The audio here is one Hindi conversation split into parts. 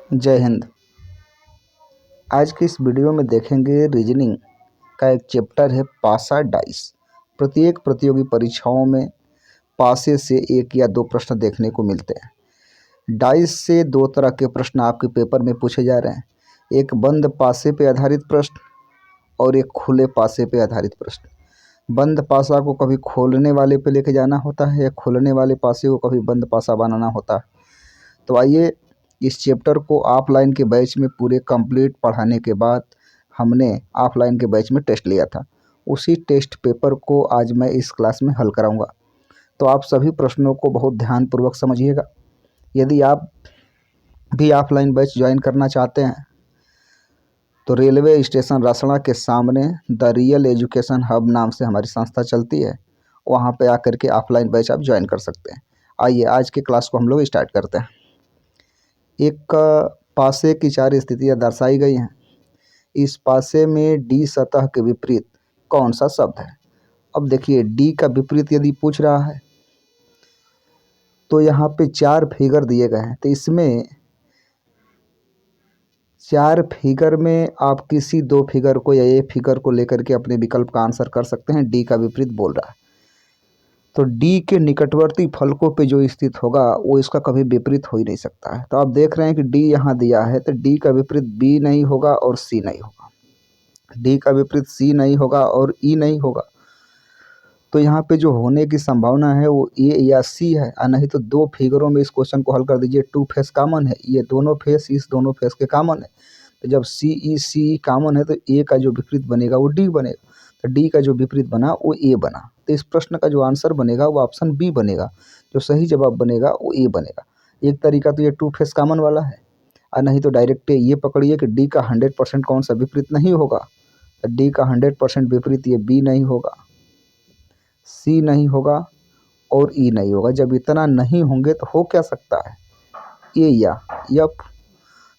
जय हिंद। आज की इस वीडियो में देखेंगे रीजनिंग का एक चैप्टर है पासा डाइस। प्रत्येक प्रतियोगी परीक्षाओं में पासे से एक या दो प्रश्न देखने को मिलते हैं। डाइस से दो तरह के प्रश्न आपके पेपर में पूछे जा रहे हैं, एक बंद पासे पे आधारित प्रश्न और एक खुले पासे पे आधारित प्रश्न। बंद पासा को कभी खोलने वाले पे लेके जाना होता है या खोलने वाले पासे को कभी बंद पासा बनाना होता है। तो आइए इस चैप्टर को ऑफलाइन के बैच में पूरे कंप्लीट पढ़ाने के बाद हमने ऑफलाइन के बैच में टेस्ट लिया था, उसी टेस्ट पेपर को आज मैं इस क्लास में हल कराऊंगा। तो आप सभी प्रश्नों को बहुत ध्यानपूर्वक समझिएगा। यदि आप भी ऑफलाइन बैच ज्वाइन करना चाहते हैं तो रेलवे स्टेशन रसड़ा के सामने द रियल एजुकेशन हब नाम से हमारी संस्था चलती है, वहाँ पे आकर के ऑफलाइन बैच आप ज्वाइन कर सकते हैं। आइए आज के क्लास को हम लोग स्टार्ट करते हैं। एक पासे की चार स्थितियां दर्शाई गई हैं। इस पासे में डी सतह के विपरीत कौन सा शब्द है। अब देखिए डी का विपरीत यदि पूछ रहा है तो यहाँ पे चार फिगर दिए गए हैं, तो इसमें चार फिगर में आप किसी दो फिगर को या एक फिगर को लेकर के अपने विकल्प का आंसर कर सकते हैं। डी का विपरीत बोल रहा है तो डी के निकटवर्ती फलकों पे जो स्थित होगा वो इसका कभी विपरीत हो ही नहीं सकता है। तो आप देख रहे हैं कि डी यहाँ दिया है, तो डी का विपरीत बी नहीं होगा और सी नहीं होगा, डी का विपरीत सी नहीं होगा और ई नहीं होगा। तो यहाँ पे जो होने की संभावना है वो ए या सी है, और नहीं तो दो फिगरों में इस क्वेश्चन को हल कर दीजिए। टू फेस कॉमन है, ये दोनों फेस इस दोनों फेस के कॉमन है, तो जब सी ई सी कॉमन है तो ए का जो विपरीत बनेगा वो डी बनेगा, तो डी का जो विपरीत बना वो ए बना। तो इस प्रश्न का जो आंसर बनेगा वो ऑप्शन बी बनेगा, जो सही जवाब बनेगा वो ए बनेगा। एक तरीका तो ये टू फेस कॉमन वाला है, और नहीं तो डायरेक्ट ये पकड़िए कि डी का 100% कौन सा विपरीत नहीं होगा। डी का 100% विपरीत ये बी नहीं होगा, सी नहीं होगा और ई नहीं होगा। जब इतना नहीं होंगे तो हो क्या सकता है, ए या यफ।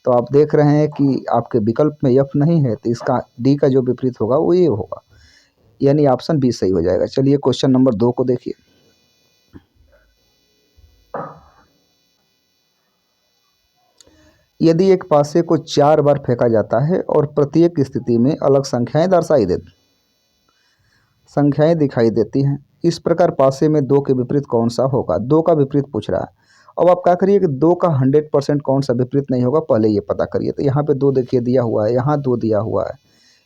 तो आप देख रहे हैं कि आपके विकल्प में यफ नहीं है, तो इसका डी का जो विपरीत होगा वो ए होगा, यानी ऑप्शन बी सही हो जाएगा। चलिए क्वेश्चन नंबर 2 को देखिए। यदि एक पासे को 4 बार फेंका जाता है और प्रत्येक स्थिति में अलग संख्याएं दिखाई देती हैं, इस प्रकार पासे में 2 के विपरीत कौन सा होगा। 2 का विपरीत पूछ रहा है। अब आप क्या करिए कि 2 का 100% कौन सा विपरीत नहीं होगा पहले ये पता करिए। तो यहाँ पे 2 देखिए दिया हुआ है, यहाँ 2 दिया हुआ है,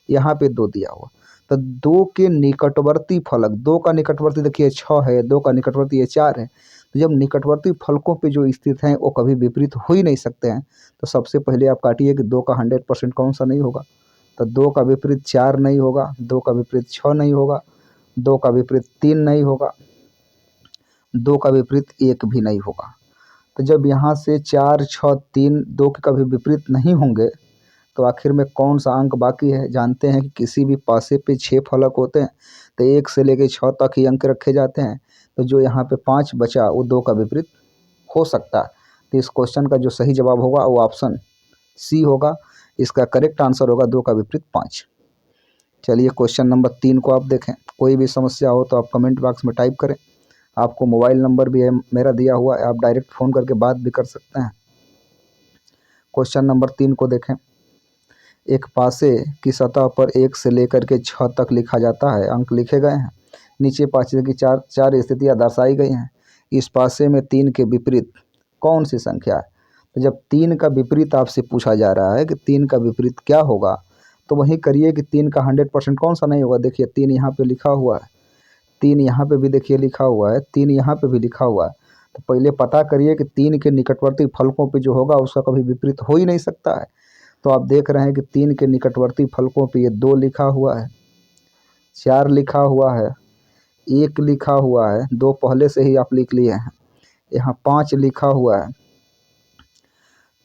यहाँ पे 2 दिया हुआ। तो 2 के निकटवर्ती फलक, 2 का निकटवर्ती देखिए 6 है, 2 का निकटवर्ती ये 4 है। तो जब निकटवर्ती फलकों पे जो स्थित हैं वो कभी विपरीत हो ही नहीं सकते हैं। तो सबसे पहले आप काटिए कि 2 का 100% कौन सा नहीं होगा। तो 2 का विपरीत 4 नहीं होगा, 2 का विपरीत 6 नहीं होगा, 2 का विपरीत 3 नहीं होगा, 2 का विपरीत 1 भी नहीं होगा। तो जब यहाँ से 4 6 3 2 के कभी विपरीत नहीं होंगे तो आखिर में कौन सा अंक बाकी है। जानते हैं कि किसी भी पासे पे 6 फलक होते हैं, तो 1 से लेकर 6 तक ही अंक रखे जाते हैं। तो जो यहाँ पे 5 बचा वो 2 का विपरीत हो सकता है। तो इस क्वेश्चन का जो सही जवाब होगा वो ऑप्शन सी होगा। इसका करेक्ट आंसर होगा 2 का विपरीत 5। चलिए क्वेश्चन नंबर 3 को आप देखें। कोई भी समस्या हो तो आप कमेंट बॉक्स में टाइप करें। आपको मोबाइल नंबर भी है मेरा दिया हुआ है, आप डायरेक्ट फ़ोन करके बात भी कर सकते हैं। क्वेश्चन नंबर 3 को देखें। एक पासे की सतह पर 1 से लेकर के 6 तक लिखा जाता है, अंक लिखे गए हैं। नीचे पासे की चार स्थितियाँ दर्शाई गई हैं। इस पासे में 3 के विपरीत कौन सी संख्या है। तो जब 3 का विपरीत आपसे पूछा जा रहा है कि 3 का विपरीत क्या होगा, तो वही करिए कि 3 का 100% कौन सा नहीं होगा। देखिए 3 यहाँ पे लिखा हुआ है, 3 यहाँ पे भी देखिए लिखा हुआ है, 3 यहाँ पे भी लिखा हुआ है। तो पहले पता करिए कि 3 के निकटवर्ती फलकों पे जो होगा उसका कभी विपरीत हो ही नहीं सकता है। तो आप देख रहे हैं कि 3 के निकटवर्ती फलकों पे ये 2 लिखा हुआ है, 4 लिखा हुआ है, 1 लिखा हुआ है, 2 पहले से ही आप लिख लिए हैं, यहाँ 5 लिखा हुआ है।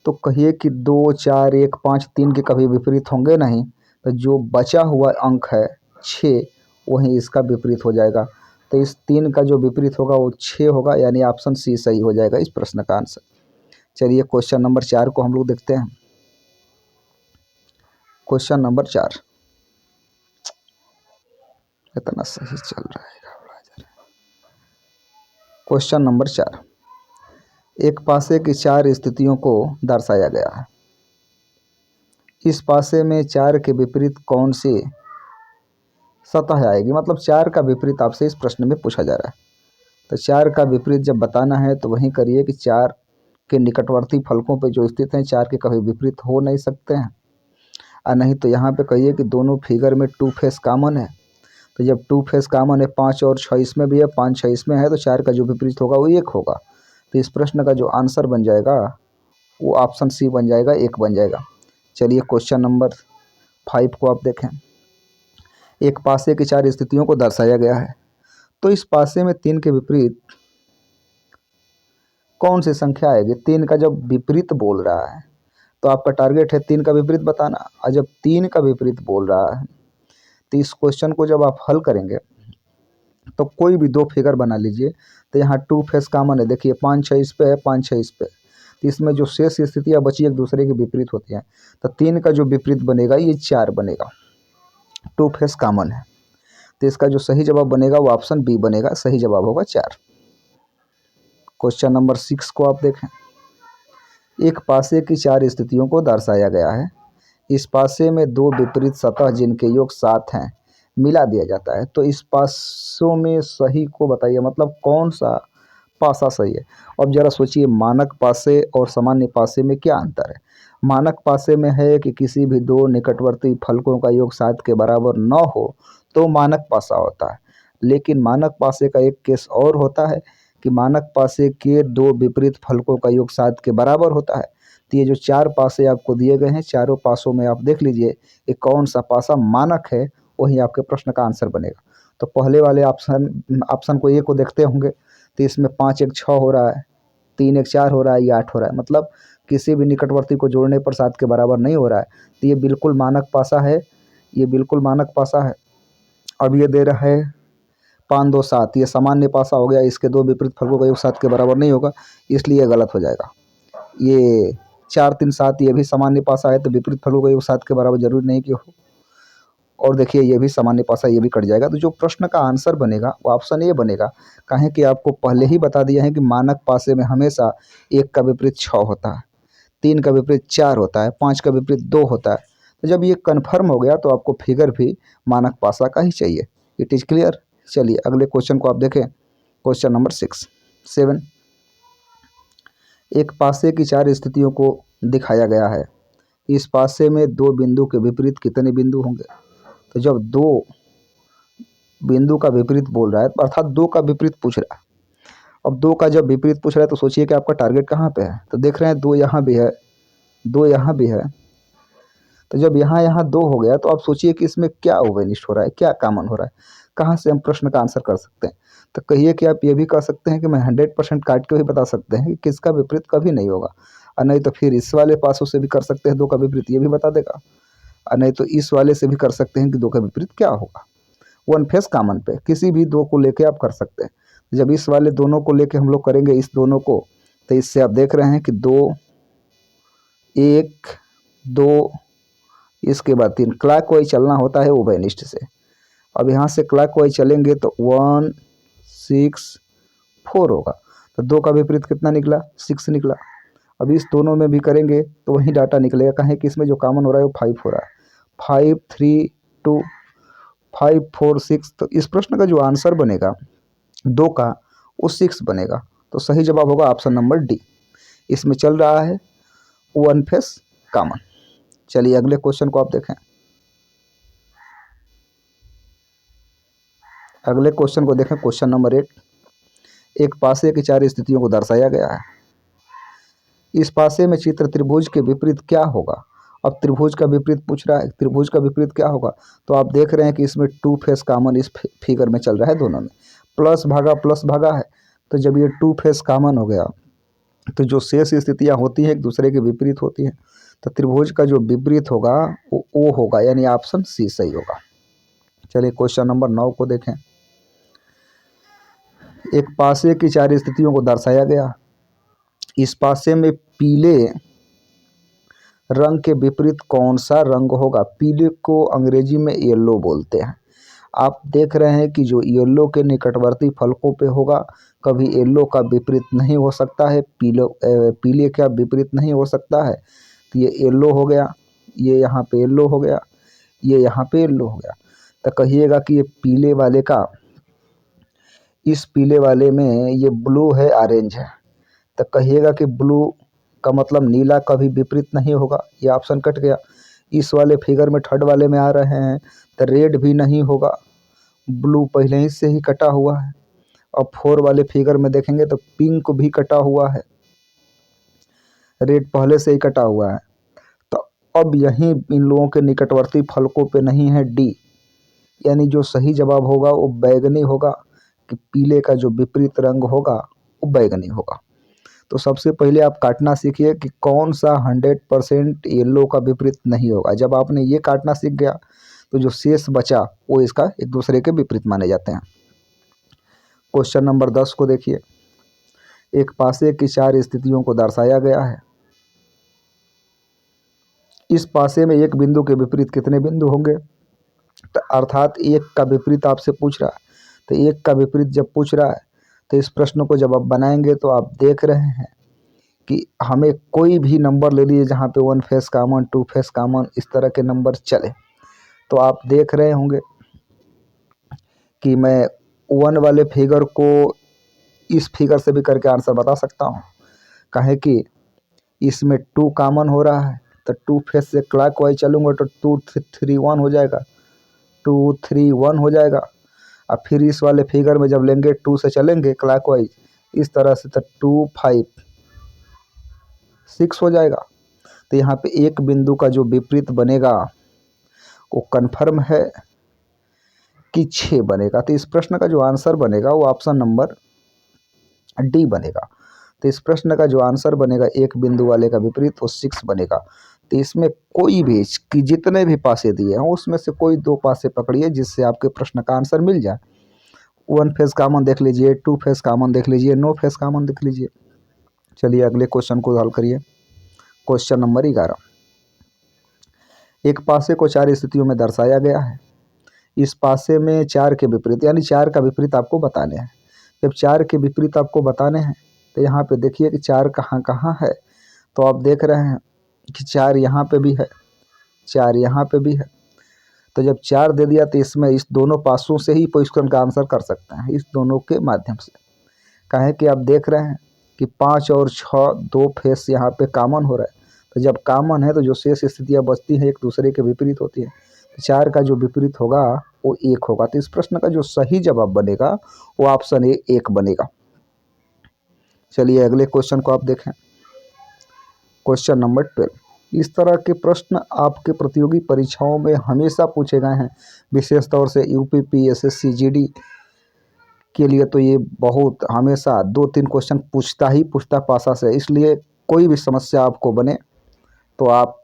तो कहिए कि 2 4 1 5 3 के कभी विपरीत होंगे नहीं, तो जो बचा हुआ अंक है 6 वहीं इसका विपरीत हो जाएगा। तो इस 3 का जो विपरीत होगा वो 6 होगा, यानी ऑप्शन सी सही हो जाएगा इस प्रश्न का आंसर। चलिए क्वेश्चन नंबर 4 को हम लोग देखते हैं। क्वेश्चन नंबर 4 इतना सही चल रहा है। क्वेश्चन नंबर 4 एक पासे की 4 स्थितियों को दर्शाया गया है। इस पासे में 4 के विपरीत कौन सी सतह आएगी, मतलब 4 का विपरीत आपसे इस प्रश्न में पूछा जा रहा है। तो 4 का विपरीत जब बताना है तो वहीं करिए कि 4 के निकटवर्ती फलकों पे जो स्थित हैं 4 के कभी विपरीत हो नहीं सकते हैं। और नहीं तो यहाँ पे कहिए कि दोनों फिगर में 2 फेस कॉमन है। तो जब 2 फेस कॉमन है, 5 और 6 इसमें भी है, 5 6 इसमें है, तो 4 का जो विपरीत होगा वो 1 होगा। तो इस प्रश्न का जो आंसर बन जाएगा वो ऑप्शन सी बन जाएगा, 1 बन जाएगा। चलिए क्वेश्चन नंबर 5 को आप देखें। एक पासे की 4 स्थितियों को दर्शाया गया है। तो इस पासे में 3 के विपरीत कौन सी संख्या आएगी। 3 का जब विपरीत बोल रहा है तो आपका टारगेट है 3 का विपरीत बताना। और जब 3 का विपरीत बोल रहा है तो इस क्वेश्चन को जब आप हल करेंगे तो कोई भी 2 फिगर बना लीजिए। तो यहाँ 2 फेस कॉमन है, देखिए 5 6 इस पे है, 5 6 इस पे। तो इसमें जो शेष स्थितियाँ बची एक दूसरे के विपरीत होती हैं। तो 3 का जो विपरीत बनेगा ये 4 बनेगा, 2 फेस कॉमन है। तो इसका जो सही जवाब बनेगा वो ऑप्शन बी बनेगा, सही जवाब होगा 4। क्वेश्चन नंबर 6 को आप देखें। एक पासे की 4 स्थितियों को दर्शाया गया है। इस पासे में 2 विपरीत सतह जिनके योग 7 हैं मिला दिया जाता है। तो इस पासों में सही को बताइए, मतलब कौन सा पासा सही है। अब जरा सोचिए, मानक पासे और सामान्य पासे में क्या अंतर है। मानक पासे में है कि किसी भी 2 निकटवर्ती फलकों का योग 7 के बराबर न हो तो मानक पासा होता है। लेकिन मानक पासे का एक केस और होता है कि मानक पासे के 2 विपरीत फलकों का योग 7 के बराबर होता है। तो ये जो 4 पासे आपको दिए गए हैं, चारों पासों में आप देख लीजिए ये कौन सा पासा मानक है, वही आपके प्रश्न का आंसर बनेगा। तो पहले वाले ऑप्शन को ए को देखते होंगे, तो इसमें 5 1 6 हो रहा है, 3 1 4 हो रहा है, ये 8 हो रहा है, मतलब किसी भी निकटवर्ती को जोड़ने पर 7 के बराबर नहीं हो रहा है। तो ये बिल्कुल मानक पासा है, ये बिल्कुल मानक पासा है। अब ये दे रहा है 5 2 7, ये सामान्य पासा हो गया, इसके 2 विपरीत फलकों का योग 7 के बराबर नहीं होगा, इसलिए गलत हो जाएगा। ये 4 3 7 ये भी सामान्य पासा है, तो विपरीत फलों का योग 7 के बराबर जरूरी नहीं कि हो। और देखिए ये भी सामान्य पासा, ये भी कट जाएगा। तो जो प्रश्न का आंसर बनेगा वो ऑप्शन ए बनेगा। कहें कि आपको पहले ही बता दिया है कि मानक पासे में हमेशा 1 का विपरीत 6 होता है, 3 का विपरीत 4 होता है, 5 का विपरीत 2 होता है। तो जब ये कन्फर्म हो गया तो आपको फिगर भी मानक पासा का ही चाहिए। It is clear. चलिए अगले क्वेश्चन को आप देखें। Question number 7। एक पासे की 4 स्थितियों को दिखाया गया है। इस पासे में 2 बिंदु के विपरीत कितने बिंदु होंगे। तो जब 2 बिंदु का विपरीत बोल रहा है, अर्थात 2 का विपरीत पूछ रहा है। अब 2 का जब विपरीत पूछ रहा है तो सोचिए कि आपका टारगेट कहाँ पे है। तो देख रहे हैं 2 यहाँ भी है, 2 यहाँ भी है। तो जब यहाँ यहाँ 2 हो गया तो आप सोचिए कि इसमें क्या ओवरनिष्ठ हो रहा है, क्या कॉमन हो रहा है, कहाँ से हम प्रश्न का आंसर कर सकते हैं। तो कहिए कि आप ये भी कह सकते हैं कि मैं 100% काट के भी बता सकते हैं कि किसका विपरीत कभी नहीं होगा। और नहीं तो फिर इस वाले पासों से भी कर सकते हैं 2 का विपरीत, ये भी बता देगा। और नहीं तो इस वाले से भी कर सकते हैं कि 2 का विपरीत क्या होगा। वन फेस कॉमन पे किसी भी 2 को लेके आप कर सकते हैं। जब इस वाले दोनों को लेके हम लोग करेंगे, इस दोनों को, तो इससे आप देख रहे हैं कि 2 1 2 इसके बाद 3 क्लॉकवाइज चलना होता है उभयनिष्ठ से। अब यहाँ से क्लॉकवाइज चलेंगे तो 1 6 4 होगा। तो 2 का विपरीत कितना निकला, 6 निकला। अब इस दोनों में भी करेंगे तो वही डाटा निकलेगा। कहें कि इसमें जो कॉमन हो रहा है वो 5 हो रहा है, 5 3 2 5 4 6। तो इस प्रश्न का जो आंसर बनेगा 2 का वो 6 बनेगा। तो सही जवाब होगा ऑप्शन नंबर डी। इसमें चल रहा है वन फेस कॉमन। चलिए अगले क्वेश्चन को आप देखें। अगले क्वेश्चन को देखें, क्वेश्चन नंबर 8। एक पासे की 4 स्थितियों को दर्शाया गया है। इस पासे में चित्र त्रिभुज के विपरीत क्या होगा। अब त्रिभुज का विपरीत पूछ रहा है, त्रिभुज का विपरीत क्या होगा। तो आप देख रहे हैं कि इसमें 2 फेस कॉमन इस फिगर में चल रहा है, दोनों में प्लस भागा है। तो जब ये 2 फेस कॉमन हो गया तो जो शेष स्थितियाँ होती हैं एक दूसरे के विपरीत होती हैं। तो त्रिभुज का जो विपरीत होगा वो ओ होगा, यानी ऑप्शन सी सही होगा। चलिए क्वेश्चन नंबर 9 को देखें। एक पासे की 4 स्थितियों को दर्शाया गया। इस पासे में पीले रंग के विपरीत कौन सा रंग होगा। पीले को अंग्रेजी में येलो बोलते हैं। आप देख रहे हैं कि जो येलो के निकटवर्ती फलकों पे होगा, कभी येलो का विपरीत नहीं हो सकता है, पीले का विपरीत नहीं हो सकता है। तो ये येलो हो गया, ये यहाँ पे येलो हो गया, ये यहाँ पे येलो हो गया। तो कहिएगा कि ये पीले वाले का, इस पीले वाले में ये ब्लू है, ऑरेंज है, तो कहिएगा कि ब्लू का मतलब नीला कभी विपरीत नहीं होगा, ये ऑप्शन कट गया। इस वाले फिगर में थर्ड वाले में आ रहे हैं तो रेड भी नहीं होगा, ब्लू पहले ही से ही कटा हुआ है। अब फोर वाले फिगर में देखेंगे तो पिंक भी कटा हुआ है, रेड पहले से ही कटा हुआ है। तो अब यहीं इन लोगों के निकटवर्ती फलकों पे नहीं है डी, यानी जो सही जवाब होगा वो बैगनी होगा, कि पीले का जो विपरीत रंग होगा वो बैगनी होगा। तो सबसे पहले आप काटना सीखिए कि कौन सा 100% येलो का विपरीत नहीं होगा। जब आपने ये काटना सीख गया तो जो शेष बचा वो इसका एक दूसरे के विपरीत माने जाते हैं। क्वेश्चन नंबर 10 को देखिए। एक पासे की 4 स्थितियों को दर्शाया गया है। इस पासे में एक बिंदु के विपरीत कितने बिंदु होंगे? तो अर्थात एक का विपरीत आपसे पूछ रहा है, तो एक का विपरीत जब पूछ रहा है तो इस प्रश्न को जब आप बनाएंगे तो आप देख रहे हैं कि हमें कोई भी नंबर ले लीजिए जहाँ पे 1 फेस कॉमन, 2 फेस कॉमन, इस तरह के नंबर चले, तो आप देख रहे होंगे कि मैं 1 वाले फिगर को इस फिगर से भी करके आंसर बता सकता हूँ। काहे कि इसमें 2 कॉमन हो रहा है, तो 2 फेस से क्लॉकवाइज चलूँगा तो 2 3 1 हो जाएगा, 2 3 1 हो जाएगा। अब फिर इस वाले फिगर में जब लेंगे 2 से चलेंगे क्लॉकवाइज इस तरह से, तो 2 5 6 हो जाएगा। तो यहाँ पे एक बिंदु का जो विपरीत बनेगा वो कन्फर्म है कि 6 बनेगा। तो इस प्रश्न का जो आंसर बनेगा वो ऑप्शन नंबर डी बनेगा। तो इस प्रश्न का जो आंसर बनेगा एक बिंदु वाले का विपरीत वो 6 बनेगा। तो इसमें कोई भी कि जितने भी पासे दिए हैं उसमें से कोई 2 पासे पकड़िए जिससे आपके प्रश्न का आंसर मिल जाए। 1 फेस कॉमन देख लीजिए, 2 फेस कॉमन देख लीजिए, नो फेस कॉमन देख लीजिए। चलिए अगले क्वेश्चन को हल करिए। Question number 11। एक पासे को 4 स्थितियों में दर्शाया गया है। इस पासे में 4 के विपरीत, यानी 4 का विपरीत आपको बताने हैं। जब 4 के विपरीत आपको बताने हैं तो यहाँ पे देखिए कि 4 कहाँ कहाँ है। तो आप देख रहे हैं कि 4 यहाँ पे भी है, 4 यहाँ पे भी है। तो जब 4 दे दिया तो इसमें इस दोनों पासों से ही क्वेश्चन का आंसर कर सकते हैं, इस दोनों के माध्यम से। काहे कि आप देख रहे हैं कि 5 और 6 2 फेस यहाँ पे कॉमन हो रहा है। तो जब कॉमन है तो जो शेष स्थितियाँ बचती हैं एक दूसरे के विपरीत होती है। तो 4 का जो विपरीत होगा वो 1 होगा। तो इस प्रश्न का जो सही जवाब बनेगा वो ऑप्शन ए 1 बनेगा। चलिए अगले क्वेश्चन को आप देखें। Question number 12। इस तरह के प्रश्न आपके प्रतियोगी परीक्षाओं में हमेशा पूछे गए हैं, विशेष तौर से यूपी एसएससी जीडी के लिए तो ये बहुत हमेशा 2-3 क्वेश्चन पूछता पासा से। इसलिए कोई भी समस्या आपको बने तो आप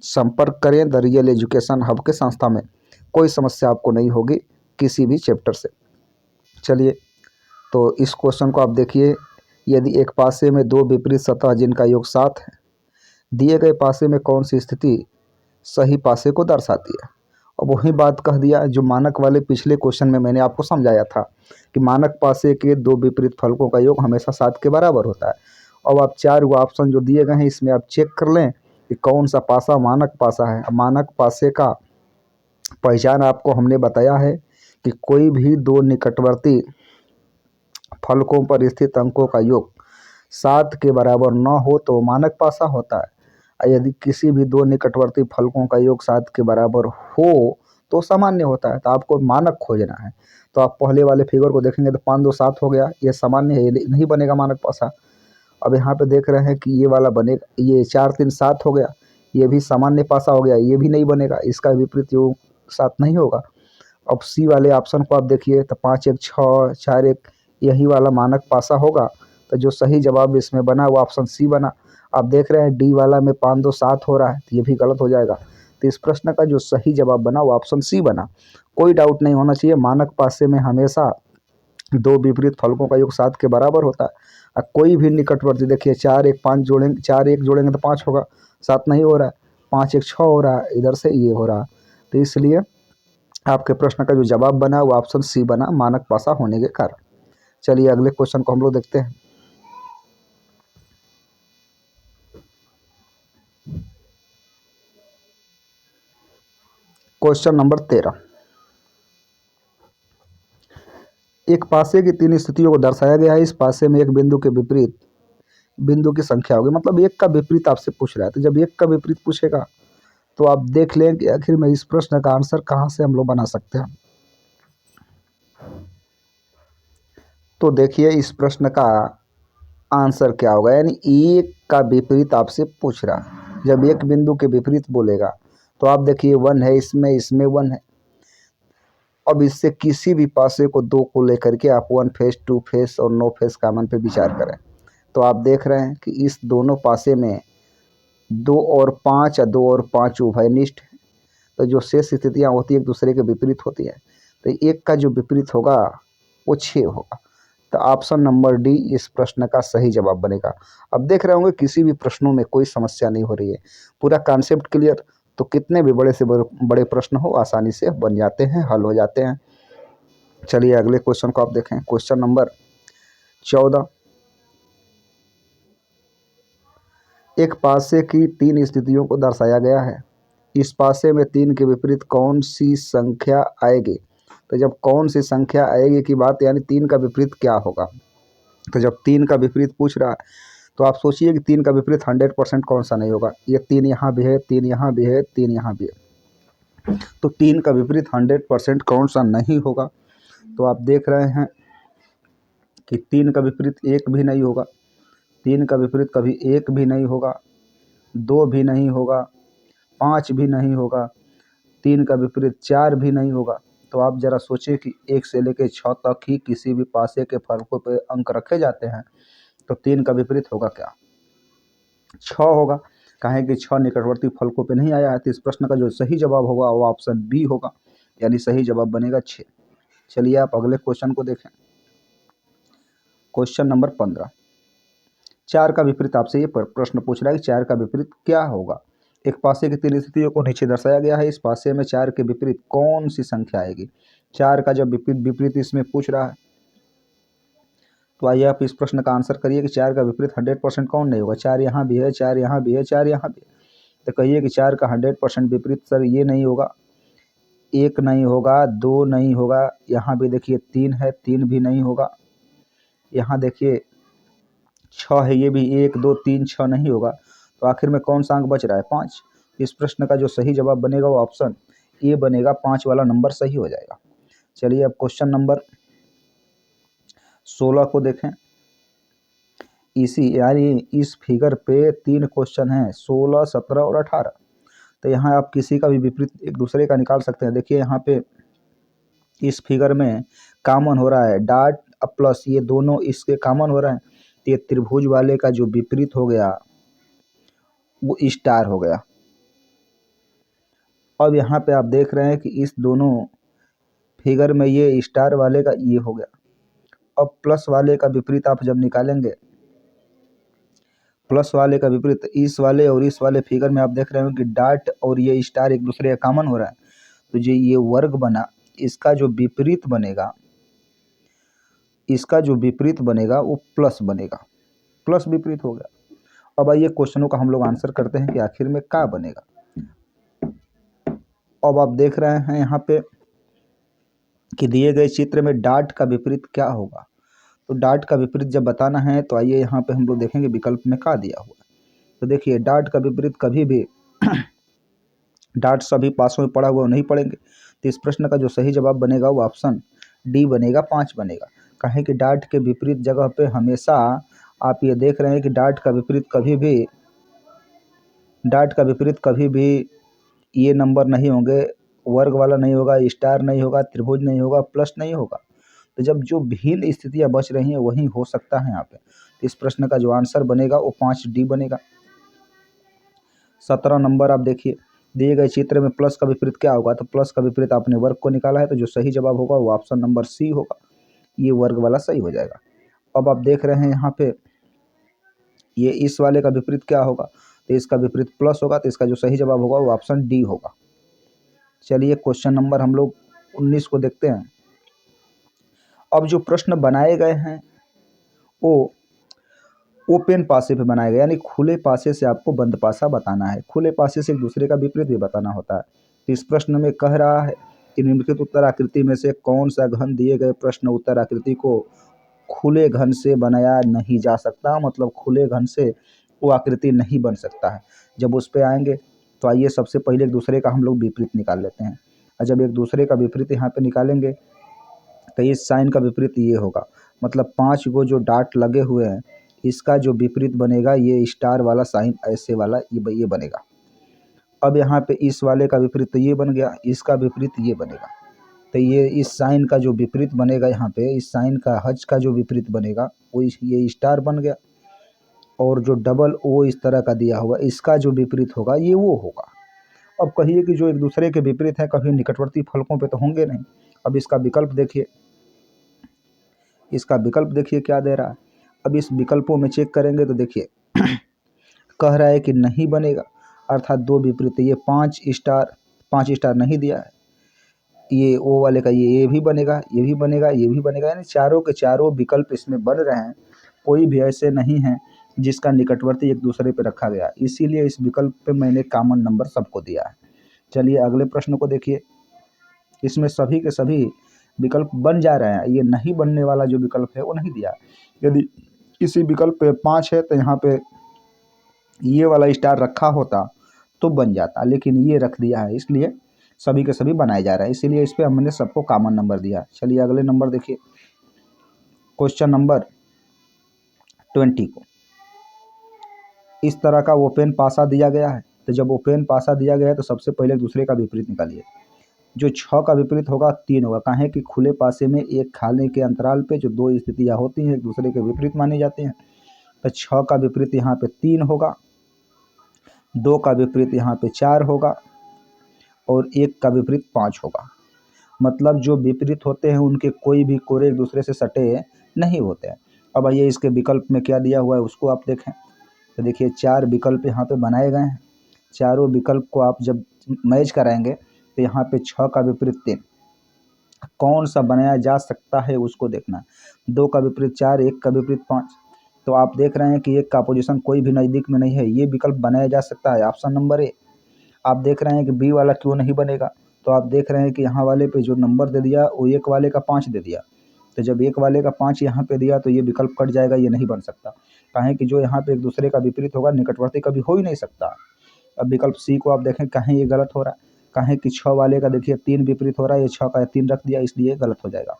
संपर्क करें द रियल एजुकेशन हब के संस्था में, कोई समस्या आपको नहीं होगी किसी भी चैप्टर से। चलिए तो इस क्वेश्चन को आप देखिए। यदि एक पासे में 2 विपरीत सतह जिनका योग 7 है, दिए गए पासे में कौन सी स्थिति सही पासे को दर्शाती है? अब वही बात कह दिया जो मानक वाले पिछले क्वेश्चन में मैंने आपको समझाया था कि मानक पासे के 2 विपरीत फलकों का योग हमेशा 7 के बराबर होता है। अब आप 4 वो ऑप्शन जो दिए गए हैं इसमें आप चेक कर लें कि कौन सा पासा मानक पासा है। मानक पासे का पहचान आपको हमने बताया है कि कोई भी 2 निकटवर्ती फलकों पर स्थित अंकों का योग 7 के बराबर न हो तो मानक पासा होता है, और यदि किसी भी 2 निकटवर्ती फलकों का योग 7 के बराबर हो तो सामान्य होता है। तो आपको मानक खोजना है। तो आप पहले वाले फिगर को देखेंगे तो 5 2 7 हो गया, ये सामान्य है, ये नहीं बनेगा मानक पासा। अब यहाँ पे देख रहे हैं कि ये वाला बनेगा, ये 4 3 7 हो गया, ये भी सामान्य पासा हो गया, ये भी नहीं बनेगा, इसका विपरीत योग 7 नहीं होगा। अब सी वाले ऑप्शन को आप देखिए तो 5 1 6 4 1 यही वाला मानक पासा होगा। तो जो सही जवाब इसमें बना वो ऑप्शन सी बना। आप देख रहे हैं डी वाला में 5 2 7 हो रहा है, तो ये भी गलत हो जाएगा। तो इस प्रश्न का जो सही जवाब बना वो ऑप्शन सी बना। कोई डाउट नहीं होना चाहिए, मानक पासे में हमेशा 2 विपरीत फलकों का योग 7 के बराबर होता है। और कोई भी निकटवर्ती देखिए 4 1 5 जोड़ेंगे, 4 1 जोड़ेंगे तो 5 होगा, 7 नहीं हो रहा है, 5 1 6 हो रहा है, इधर से ये हो रहा है। तो इसलिए आपके प्रश्न का जो जवाब बना वो ऑप्शन सी बना, मानक पासा होने के कारण। चलिए अगले क्वेश्चन को हम लोग देखते हैं। Question number 13। एक पासे की 3 स्थितियों को दर्शाया गया है। इस पासे में एक बिंदु के विपरीत बिंदु की संख्या होगी, मतलब एक का विपरीत आपसे पूछ रहा है। तो जब एक का विपरीत पूछेगा तो आप देख लें कि आखिर में इस प्रश्न का आंसर कहाँ से हम लोग बना सकते हैं। तो देखिए इस प्रश्न का आंसर क्या होगा, यानी एक का विपरीत आपसे पूछ रहा है। जब एक बिंदु के विपरीत बोलेगा तो आप देखिए 1 है इसमें, इसमें 1 है। अब इससे किसी भी पासे को 2 को लेकर के आप 1 फेस, 2 फेस और नो फेस कॉमन पे विचार करें तो आप देख रहे हैं कि इस दोनों पासे में 2 और 5 या 2 और 5 उभयनिष्ठ है। तो जो शेष स्थितियाँ होती है एक दूसरे के विपरीत होती है। तो एक का जो विपरीत होगा वो 6 होगा। तो ऑप्शन नंबर डी इस प्रश्न का सही जवाब बनेगा। अब देख रहे होंगे किसी भी प्रश्नों में कोई समस्या नहीं हो रही है, पूरा कॉन्सेप्ट क्लियर। तो कितने भी बड़े से बड़े प्रश्न हो आसानी से बन जाते हैं, हल हो जाते हैं। चलिए अगले क्वेश्चन को आप देखें। Question number 14। एक पासे की 3 स्थितियों को दर्शाया गया है। इस पासे में 3 के विपरीत कौन सी संख्या आएगी। तो जब कौन सी संख्या आएगी की बात, यानी 3 का विपरीत क्या होगा। तो जब 3 का विपरीत पूछ रहा है तो आप सोचिए कि 3 का विपरीत 100% कौन सा नहीं होगा। ये 3 यहाँ भी है, 3 यहाँ भी है, 3 यहाँ भी है। तो 3 का विपरीत 100% कौन सा नहीं होगा। तो आप देख रहे हैं कि 3 का विपरीत 1 भी नहीं होगा, 3 का विपरीत कभी 1 भी नहीं होगा, 2 भी नहीं होगा, 5 भी नहीं होगा, 3 का विपरीत 4 भी नहीं होगा। तो आप ज़रा सोचिए कि 1 से लेकर 6 तक ही किसी भी पासे के फलकों पे अंक रखे जाते हैं। तो 3 का विपरीत होगा क्या, 6 होगा। काहे कि 6 निकटवर्ती फलकों पे नहीं आया है। तो इस प्रश्न का जो सही जवाब होगा वो ऑप्शन बी होगा, यानी सही जवाब बनेगा 6। चलिए आप अगले क्वेश्चन को देखें। Question number 15। 4 का विपरीत आपसे ये प्रश्न पूछ रहा है कि 4 का विपरीत क्या होगा। एक पासे की 3 स्थितियों को नीचे दर्शाया गया है। इस पासे में 4 के विपरीत कौन सी संख्या आएगी। 4 का जब विपरीत इसमें पूछ रहा है तो आइए आप इस प्रश्न का आंसर करिए कि 4 का विपरीत 100% कौन नहीं होगा। 4 यहाँ भी है, 4 यहाँ भी है, 4 यहाँ भी है। तो कहिए कि 4 का 100% विपरीत सर ये नहीं होगा, 1 नहीं होगा, 2 नहीं होगा, यहाँ भी देखिए 3 है, 3 भी नहीं होगा, यहाँ देखिए 6 है, ये भी 1 2 3 6 नहीं होगा। तो आखिर में कौन सा अंक बच रहा है, 5। इस प्रश्न का जो सही जवाब बनेगा वो ऑप्शन ए बनेगा, 5 वाला नंबर सही हो जाएगा। चलिए अब क्वेश्चन नंबर 16 को देखें। इसी यानी इस फिगर पे 3 क्वेश्चन हैं, 16 17 और 18। तो यहाँ आप किसी का भी विपरीत एक दूसरे का निकाल सकते हैं। देखिए यहाँ पे इस फिगर में कॉमन हो रहा है डॉट प्लस, ये दोनों इसके कॉमन हो रहे हैं। तो ये त्रिभुज वाले का जो विपरीत हो गया वो स्टार हो गया। अब यहाँ पे आप देख रहे हैं कि इस दोनों फिगर में ये स्टार वाले का ये हो गया। अब प्लस वाले का विपरीत आप जब निकालेंगे, प्लस वाले का विपरीत इस वाले और इस वाले फिगर में आप देख रहे हो कि डॉट और ये स्टार एक दूसरे का कॉमन हो रहा है। तो जो ये वर्ग बना, इसका जो विपरीत बनेगा, इसका जो विपरीत बनेगा वो प्लस बनेगा, प्लस विपरीत हो गया। अब आइए क्वेश्चनों का हम लोग आंसर करते हैं कि आखिर में क्या बनेगा। अब आप देख रहे हैं यहाँ पे कि दिए गए चित्र में डॉट का विपरीत क्या होगा। तो डॉट का विपरीत जब बताना है तो आइए यहाँ पे हम लोग देखेंगे विकल्प में क्या दिया हुआ है। तो देखिए डॉट का विपरीत कभी भी डॉट सभी पासों में पड़ा हुआ नहीं पड़ेंगे। तो इस प्रश्न का जो सही जवाब बनेगा वो ऑप्शन डी बनेगा, 5 बनेगा। कहें कि डॉट के विपरीत जगह पे हमेशा आप ये देख रहे हैं कि डॉट का विपरीत कभी भी ये नंबर नहीं होंगे, वर्ग वाला नहीं होगा, स्टार नहीं होगा, त्रिभुज नहीं होगा, प्लस नहीं होगा। तो जब जो भिन्न स्थितियां बच रही हैं वही हो सकता है यहाँ पे। तो इस प्रश्न का जो आंसर बनेगा वो 5D बनेगा। 17 नंबर आप देखिए, दिए गए चित्र में प्लस का विपरीत क्या होगा। तो प्लस का विपरीत आपने वर्ग को निकाला है, तो जो सही जवाब होगा वो ऑप्शन नंबर सी होगा, ये वर्ग वाला सही हो जाएगा। अब आप देख रहे हैं यहाँ पे ये इस वाले का विपरीत क्या होगा। तो इसका विपरीत प्लस होगा, तो इसका जो सही जवाब होगा वो ऑप्शन डी होगा। चलिए क्वेश्चन नंबर हम लोग 19 को देखते हैं। अब जो प्रश्न बनाए गए हैं वो ओपन पासे पे बनाया गया, यानी खुले पासे से आपको बंद पासा बताना है। खुले पासे से एक दूसरे का विपरीत भी बताना होता है। तो इस प्रश्न में कह रहा है कि निम्नलिखित उत्तर आकृति में से कौन सा घन दिए गए प्रश्न उत्तर आकृति को खुले घन से बनाया नहीं जा सकता, मतलब खुले घन से वो आकृति नहीं बन सकता है। जब उस पे आएंगे तो आइए सबसे पहले एक दूसरे का हम लोग विपरीत निकाल लेते हैं। और जब एक दूसरे का विपरीत यहाँ पे निकालेंगे तो इस साइन का विपरीत ये होगा, मतलब 5 गो जो डाट लगे हुए हैं इसका जो विपरीत बनेगा ये स्टार वाला साइन ऐसे वाला ये बनेगा। अब यहाँ पे इस वाले का विपरीत तो ये बन गया, इसका विपरीत ये बनेगा। तो ये इस साइन का जो विपरीत बनेगा यहाँ पे, इस साइन का हज का जो विपरीत बनेगा वो ये स्टार बन गया। और जो डबल ओ इस तरह का दिया हुआ इसका जो विपरीत होगा ये वो होगा। अब कहिए कि जो एक दूसरे के विपरीत है कभी निकटवर्ती फलकों पे तो होंगे नहीं। अब इसका विकल्प देखिए, इसका विकल्प देखिए क्या दे रहा है। अब इस विकल्पों में चेक करेंगे तो देखिए कह रहा है कि नहीं बनेगा, अर्थात दो विपरीत। ये 5 स्टार नहीं दिया है, ये ओ वाले का ये भी बनेगा, ये भी बनेगा, ये भी बनेगा, यानी चारों के चारों विकल्प इसमें बन रहे हैं। कोई भी ऐसे नहीं है जिसका निकटवर्ती एक दूसरे पे रखा गया, इसीलिए इस विकल्प पे मैंने कॉमन नंबर सबको दिया है। चलिए अगले प्रश्न को देखिए, इसमें सभी के सभी विकल्प बन जा रहे हैं, ये नहीं बनने वाला जो विकल्प है वो नहीं दिया। यदि किसी विकल्प पे 5 है तो यहाँ पे ये वाला स्टार रखा होता तो बन जाता, लेकिन ये रख दिया है इसलिए सभी के सभी बनाए जा रहे हैं, इसीलिए इस पे हमने सबको कॉमन नंबर दिया। चलिए अगले नंबर देखिए, क्वेश्चन नंबर 20 को इस तरह का ओपन पासा दिया गया है। तो जब ओपन पासा दिया गया है तो सबसे पहले दूसरे का विपरीत निकालिए। जो 6 का विपरीत होगा 3 होगा, कहें कि खुले पासे में एक खाने के अंतराल पे जो दो स्थितियाँ होती हैं एक दूसरे के विपरीत मानी जाती हैं। तो 6 का विपरीत यहाँ पे 3 होगा, 2 का विपरीत यहाँ पे 4 होगा और 1 का विपरीत 5 होगा। मतलब जो विपरीत होते हैं उनके कोई भी कोरे एक दूसरे से सटे नहीं होते हैं। अब आइए इसके विकल्प में क्या दिया हुआ है उसको आप देखें। तो देखिए 4 विकल्प यहाँ पे बनाए गए हैं, चारों विकल्प को आप जब मैच कराएंगे तो यहाँ पे 6 का विपरीत 3 कौन सा बनाया जा सकता है उसको देखना। 2 का विपरीत 4, 1 का विपरीत 5। तो आप देख रहे हैं कि 1 का पोजीशन कोई भी नज़दीक में नहीं है, ये विकल्प बनाया जा सकता है, ऑप्शन नंबर ए। आप देख रहे हैं कि बी वाला क्यों नहीं बनेगा, तो आप देख रहे हैं कि यहाँ वाले पे जो नंबर दे दिया वो 1 वाले का 5 दे दिया। तो जब 1 वाले का 5 यहाँ पे दिया तो ये विकल्प कट जाएगा, ये नहीं बन सकता। कहें कि जो यहाँ पे एक दूसरे का विपरीत होगा निकटवर्ती कभी हो ही नहीं सकता। अब विकल्प सी को आप देखें, कहें ये गलत हो रहा है, कहें कि 6 वाले का देखिए 3 विपरीत हो रहा है, ये 6 का 3 रख दिया इसलिए गलत हो जाएगा।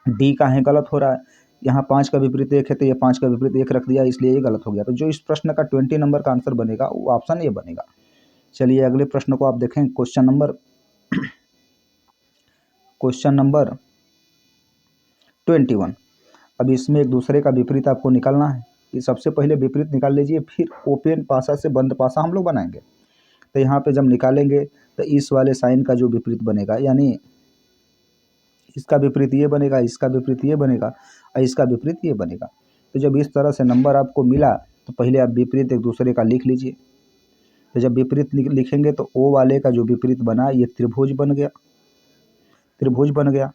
डी कहें गलत हो रहा है, यहाँ 5 का विपरीत 1 है तो ये 5 का विपरीत 1 रख दिया इसलिए ये गलत हो गया। तो जो इस प्रश्न का 20 नंबर का आंसर बनेगा वो ऑप्शन ए बनेगा। चलिए अगले प्रश्न को आप देखें, क्वेश्चन नंबर 21। अब इसमें एक दूसरे का विपरीत आपको निकालना है। कि सबसे पहले विपरीत निकाल लीजिए, फिर ओपन पासा से बंद पासा हम लोग बनाएंगे। तो यहाँ पे जब निकालेंगे तो इस वाले साइन का जो विपरीत बनेगा, यानी इसका विपरीत ये बनेगा, इसका विपरीत ये बनेगा और इसका विपरीत ये बनेगा। तो जब इस तरह से नंबर आपको मिला तो पहले आप विपरीत एक दूसरे का लिख लीजिए। तो जब विपरीत लिखेंगे तो ओ वाले का जो विपरीत बना ये त्रिभुज बन गया, त्रिभुज बन गया।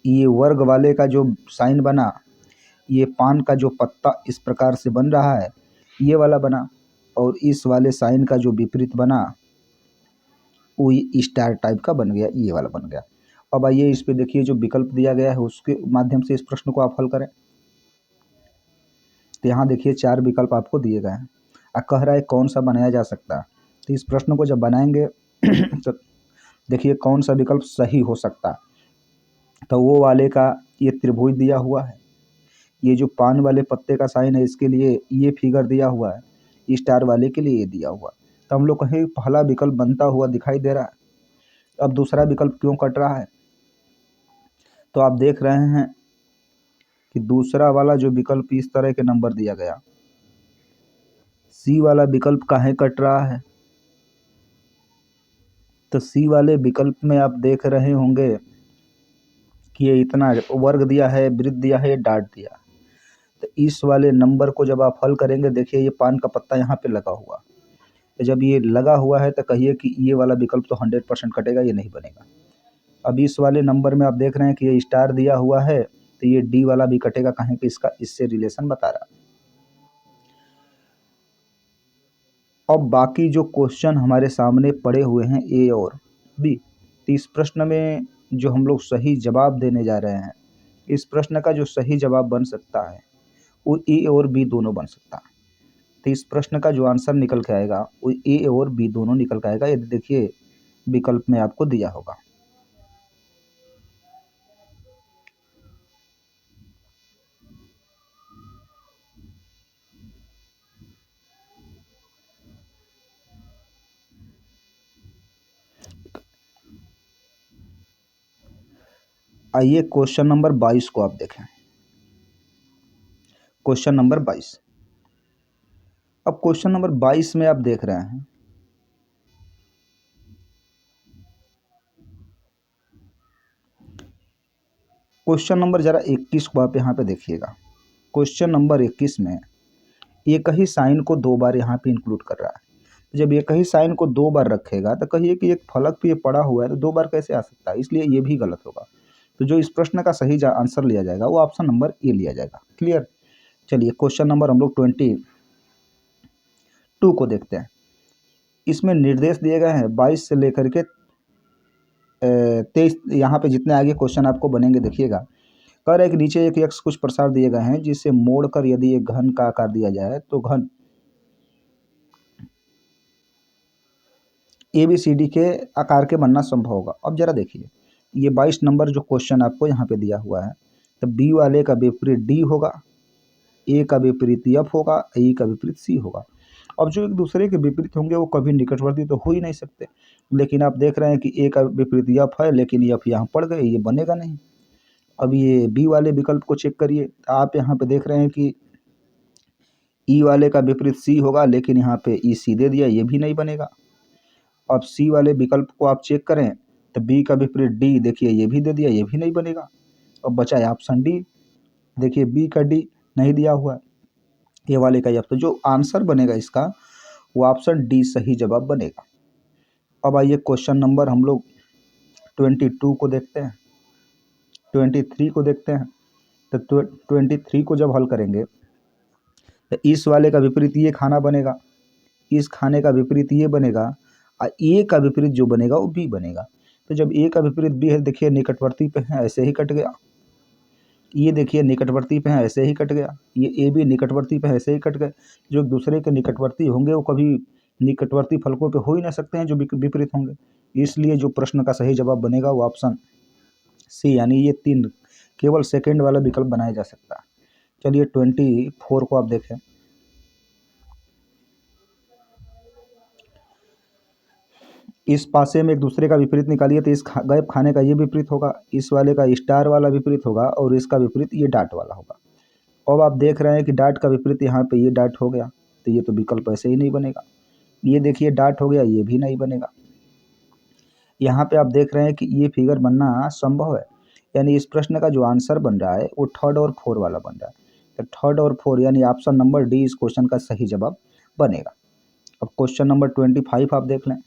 ये वर्ग वाले का जो साइन बना ये पान का जो पत्ता इस प्रकार से बन रहा है ये वाला बना, और इस वाले साइन का जो विपरीत बना वो स्टार टाइप का बन गया, ये वाला बन गया। अब आइए इस पे देखिए जो विकल्प दिया गया है उसके माध्यम से इस प्रश्न को आप हल करें। तो यहाँ देखिए 4 विकल्प आपको दिए गए हैं और कह रहा है कौन सा बनाया जा सकता है। तो इस प्रश्न को जब बनाएंगे तो देखिए कौन सा विकल्प सही हो सकता है। तो वो वाले का ये त्रिभुज दिया हुआ है, ये जो पान वाले पत्ते का साइन है इसके लिए ये फिगर दिया हुआ है, स्टार वाले के लिए ये दिया हुआ। तो हम लोग कहें पहला विकल्प बनता हुआ दिखाई दे रहा है। अब दूसरा विकल्प क्यों कट रहा है, तो आप देख रहे हैं कि दूसरा वाला जो विकल्प इस तरह के नंबर दिया गया, सी वाला विकल्प काहे कट रहा है। तो सी वाले विकल्प में आप देख रहे होंगे कि ये इतना वर्ग दिया है, वृत्त दिया है, डाट दिया। तो इस वाले नंबर को जब आप हल करेंगे देखिए ये पान का पत्ता यहाँ पे लगा हुआ, तो जब ये लगा हुआ है तो कहिए कि ये वाला विकल्प तो 100% कटेगा, ये नहीं बनेगा। अब इस वाले नंबर में आप देख रहे हैं कि ये स्टार दिया हुआ है तो ये डी वाला भी कटेगा, कहें कि इसका इससे रिलेशन बता रहा। अब बाकी जो क्वेश्चन हमारे सामने पड़े हुए हैं ए और बी, तो इस प्रश्न में जो हम लोग सही जवाब देने जा रहे हैं, इस प्रश्न का जो सही जवाब बन सकता है वो ए और बी दोनों बन सकता है। तो इस प्रश्न का जो आंसर निकल के आएगा वो ए और बी दोनों निकल के आएगा। यदि देखिए विकल्प में आपको दिया होगा। आइए क्वेश्चन नंबर 22 को आप देखें। Question number 22। अब क्वेश्चन नंबर 22 में आप देख रहे हैं क्वेश्चन नंबर जरा 21 को आप यहाँ पे देखिएगा। क्वेश्चन नंबर 21 में एक ही साइन को दो बार यहाँ पे इंक्लूड कर रहा है। तो जब एक ही साइन को दो बार रखेगा तो कहिए कि एक फलक पे ये पड़ा हुआ है तो दो बार कैसे आ सकता है, इसलिए ये भी गलत होगा। तो जो इस प्रश्न का सही आंसर लिया जाएगा वो ऑप्शन नंबर ए लिया जाएगा। क्लियर। चलिए क्वेश्चन नंबर हम लोग 22 को देखते हैं। इसमें निर्देश दिए गए हैं 22 से लेकर के 23, यहाँ पे जितने आगे क्वेश्चन आपको बनेंगे देखिएगा। कह रहा है कि नीचे एक यक्ष कुछ प्रसार दिए गए हैं जिसे मोड़कर यदि एक घन का आकार दिया जाए तो घन ABCD के आकार के बनना संभव होगा। अब जरा देखिए ये 22 नंबर जो क्वेश्चन आपको यहाँ पे दिया हुआ है, तो बी वाले का विपरीत डी होगा, ए का विपरीत एफ होगा, ई का विपरीत सी होगा। अब जो एक दूसरे के विपरीत होंगे वो कभी निकटवर्ती तो हो ही नहीं सकते, लेकिन आप देख रहे हैं कि ए का विपरीत एफ है लेकिन एफ यहाँ पड़ गए, ये बनेगा नहीं। अब ये बी वाले विकल्प को चेक करिए, आप यहाँ पे देख रहे हैं कि ई वाले का विपरीत सी होगा लेकिन यहाँ पे ई सी दे दिया, ये भी नहीं बनेगा। अब सी वाले विकल्प को आप चेक करें तो बी का विपरीत डी, देखिए ये भी दे दिया, ये भी नहीं बनेगा। अब बचा है ऑप्शन डी, देखिए बी का डी नहीं दिया हुआ है, ये वाले का एफ, तो जो आंसर बनेगा इसका वो ऑप्शन डी सही जवाब बनेगा। अब आइए क्वेश्चन नंबर हम लोग 22 को देखते हैं, 23 को देखते हैं। तो 23 को जब हल करेंगे तो इस वाले का विपरीत ये खाना बनेगा, इस खाने का विपरीत ये बनेगा, और ए का विपरीत जो बनेगा वो बी बनेगा। तो जब ए का विपरीत बी है, देखिए निकटवर्ती पे है, ऐसे ही कट गया। ये देखिए निकटवर्ती पे है, ऐसे ही कट गया। ये ए भी निकटवर्ती पे है, ऐसे ही कट गए। जो एक दूसरे के निकटवर्ती होंगे वो कभी निकटवर्ती फलकों पे हो ही ना सकते हैं जो विपरीत होंगे। इसलिए जो प्रश्न का सही जवाब बनेगा वो ऑप्शन सी, यानी ये 3 केवल सेकेंड वाला विकल्प बनाया जा सकता है। चलिए 24 को आप देखें। इस पासे में एक दूसरे का विपरीत निकालिए तो इस गैप खाने का ये विपरीत होगा, इस वाले का स्टार वाला विपरीत होगा और इसका विपरीत ये डाट वाला होगा। अब आप देख रहे हैं कि डाट का विपरीत यहाँ पे ये डाट हो गया, तो ये तो विकल्प ऐसे ही नहीं बनेगा। ये देखिए डाट हो गया, ये भी नहीं बनेगा। यहाँ पे आप देख रहे हैं कि ये फिगर बनना संभव है, यानी इस प्रश्न का जो आंसर बन रहा है वो 3rd और 4 वाला बन रहा है। तो 3rd और 4 यानी ऑप्शन नंबर डी इस क्वेश्चन का सही जवाब बनेगा। अब क्वेश्चन नंबर 25 आप देख लें।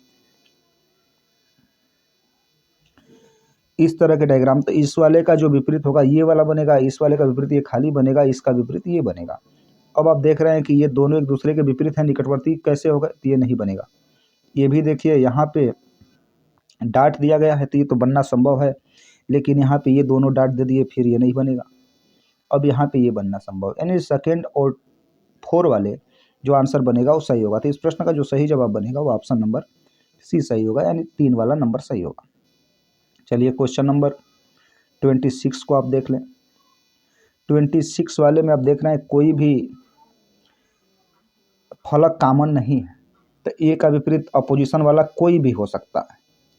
इस तरह के डायग्राम, तो इस वाले का जो विपरीत होगा ये वाला बनेगा, इस वाले का विपरीत ये खाली बनेगा, इसका विपरीत ये बनेगा। अब आप देख रहे हैं कि ये दोनों एक दूसरे के विपरीत हैं, निकटवर्ती कैसे होगा, तो ये नहीं बनेगा। ये भी देखिए यहाँ पे डाट दिया गया है तो ये तो बनना संभव है, लेकिन यहाँ पे ये दोनों डाट दे दिए, फिर ये नहीं बनेगा। अब यहाँ पे ये बनना संभव, यानी 2nd और 4 वाले जो आंसर बनेगा वो सही होगा। तो इस प्रश्न का जो सही जवाब बनेगा वो ऑप्शन नंबर सी सही होगा, यानी 3 वाला नंबर सही होगा। चलिए क्वेश्चन नंबर 26 को आप देख लें। 26 वाले में आप देख रहे हैं कोई भी फलक कॉमन नहीं है, तो ए का विपरीत अपोजिशन वाला कोई भी हो सकता है,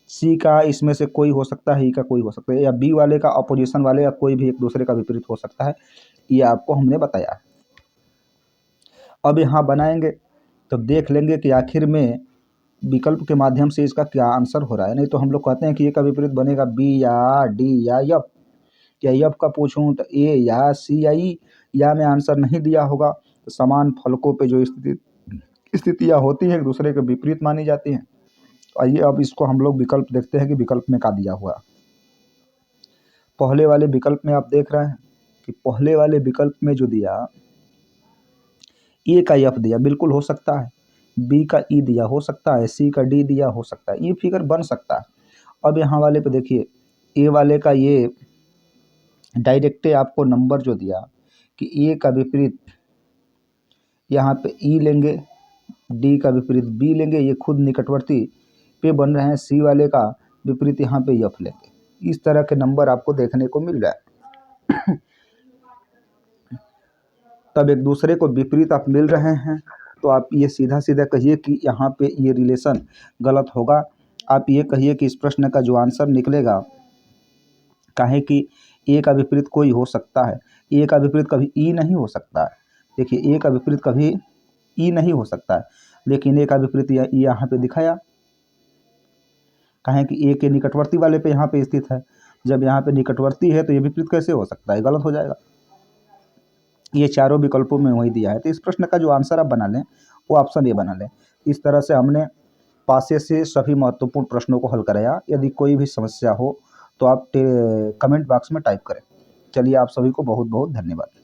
सी का इसमें से कोई हो सकता है, ई का कोई हो सकता है, या बी वाले का अपोजिशन वाले या कोई भी एक दूसरे का विपरीत हो सकता है, ये आपको हमने बताया। अब यहाँ बनाएंगे तो देख लेंगे कि आखिर में विकल्प के माध्यम से इसका क्या आंसर हो रहा है। नहीं तो हम लोग कहते हैं कि ए का विपरीत बनेगा बी या डी या एफ, या एफ का पूछूं तो ए या सी या ई, या में आंसर नहीं दिया होगा तो समान फलकों पे जो स्थितियाँ होती हैं एक दूसरे के विपरीत मानी जाती हैं। आइए अब इसको हम लोग विकल्प देखते हैं कि विकल्प में क्या दिया हुआ। पहले वाले विकल्प में आप देख रहे हैं कि पहले वाले विकल्प में जो दिया ए का एफ दिया, बिल्कुल हो सकता है। बी का ई दिया हो सकता है, सी का डी दिया हो सकता है, ये फिगर बन सकता है। अब यहाँ वाले पे देखिए, ए वाले का ये डायरेक्ट आपको नंबर जो दिया कि ए का विपरीत यहाँ पे ई लेंगे, डी का विपरीत बी लेंगे, ये खुद निकटवर्ती पे बन रहे हैं, सी वाले का विपरीत यहाँ पे एफ लेंगे। इस तरह के नंबर आपको देखने को मिल रहा है। तब एक दूसरे को विपरीत आप मिल रहे हैं तो आप ये सीधा सीधा कहिए कि यहाँ पे ये रिलेशन गलत होगा। आप ये कहिए कि इस प्रश्न का जो आंसर निकलेगा, काहे कि ए का विपरीत कोई हो सकता है, ए का विपरीत कभी ई नहीं हो सकता है। देखिए ए का विपरीत कभी ई नहीं हो सकता है, लेकिन ए का विपरीत यहाँ पे दिखाया, काहे कि ए के निकटवर्ती वाले पे यहाँ पे स्थित है। जब यहाँ पे निकटवर्ती है तो ये विपरीत कैसे हो सकता है, गलत हो जाएगा। ये चारों विकल्पों में वही दिया है। तो इस प्रश्न का जो आंसर आप बना लें वो ऑप्शन ए बना लें। इस तरह से हमने पासे से सभी महत्वपूर्ण प्रश्नों को हल कराया। यदि कोई भी समस्या हो तो आप कमेंट बॉक्स में टाइप करें। चलिए, आप सभी को बहुत बहुत धन्यवाद।